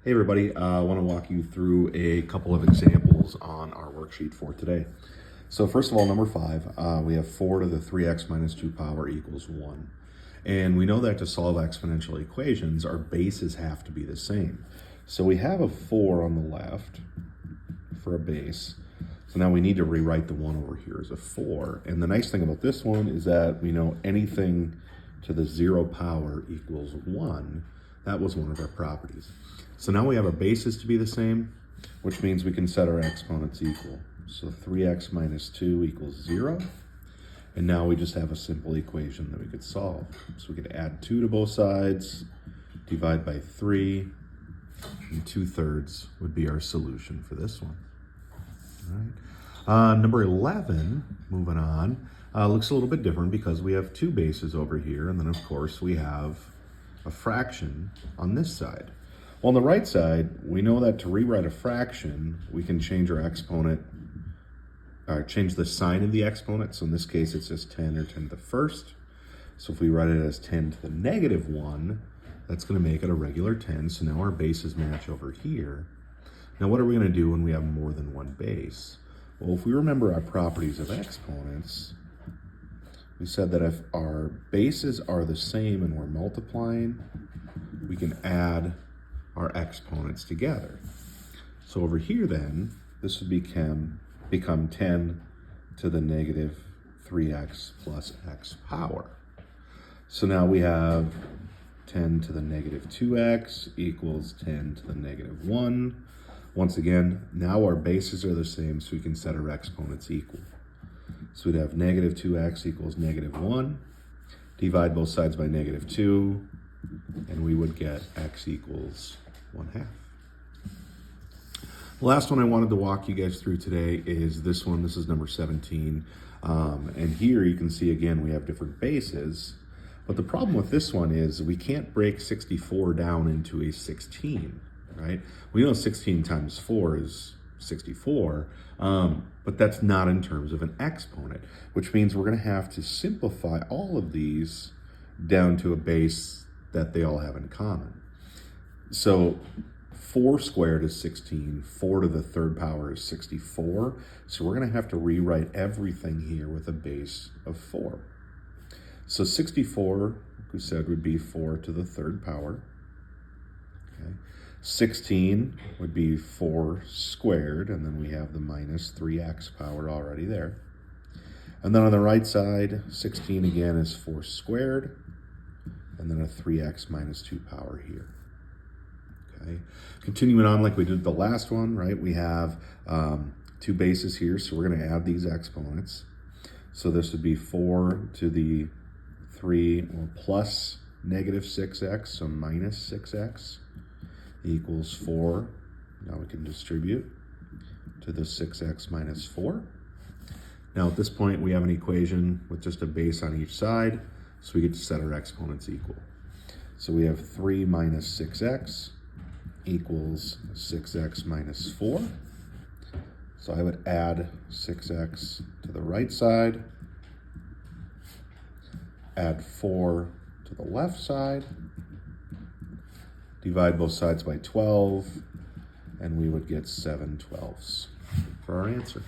Hey everybody, I want to walk you through a couple of examples on our worksheet for today. So first of all, number 5, we have 4 to the 3x minus 2 power equals 1. And we know that to solve exponential equations, our bases have to be the same. So we have a 4 on the left for a base. So now we need to rewrite the 1 over here as a 4. And the nice thing about this one is that we know anything to the 0 power equals 1. That was one of our properties. So now we have our bases to be the same, which means we can set our exponents equal. So 3x minus 2 equals 0. And now we just have a simple equation that we could solve. So we could add 2 to both sides, divide by 3, and 2/3 would be our solution for this one. All right. Number 11, moving on, looks a little bit different because we have 2 bases over here, and then of course we have a fraction on this side. Well, on the right side, we know that to rewrite a fraction, we can change our exponent, change the sign of the exponent. So in this case, it's just 10 or 10 to the first. So if we write it as 10 to the negative 1, that's going to make it a regular 10. So now our bases match over here. Now what are we going to do when we have more than one base? Well, if we remember our properties of exponents, we said that if our bases are the same and we're multiplying, we can add our exponents together. So over here then, this would become 10 to the negative 3x plus x power. So now we have 10 to the negative 2x equals 10 to the negative 1. Once again, now our bases are the same, so we can set our exponents equal. So we'd have negative 2x equals negative 1. Divide both sides by negative 2, and we would get x equals 1/2. The last one I wanted to walk you guys through today is this one. This is number 17. And here you can see, again, we have different bases. But the problem with this one is we can't break 64 down into a 16, right? We know 16 times 4 is 64, but that's not in terms of an exponent, which means we're going to have to simplify all of these down to a base that they all have in common. So 4 squared is 16, 4 to the 3rd power is 64. So we're going to have to rewrite everything here with a base of 4. So 64, like we said, would be 4 to the 3rd power. Okay. 16 would be 4 squared, and then we have the minus 3x power already there. And then on the right side, 16 again is 4 squared, and then a 3x minus 2 power here. Okay. Continuing on like we did the last one, right? We have 2 bases here, so we're going to add these exponents. So this would be 4 to the 3 or plus negative 6x, so minus 6x equals 4. Now we can distribute to the 6x minus 4. Now at this point we have an equation with just a base on each side, so we get to set our exponents equal. So we have 3 minus 6x equals 6x minus 4. So I would add 6x to the right side, add 4 to the left side, divide both sides by 12, and we would get 7/12 for our answer.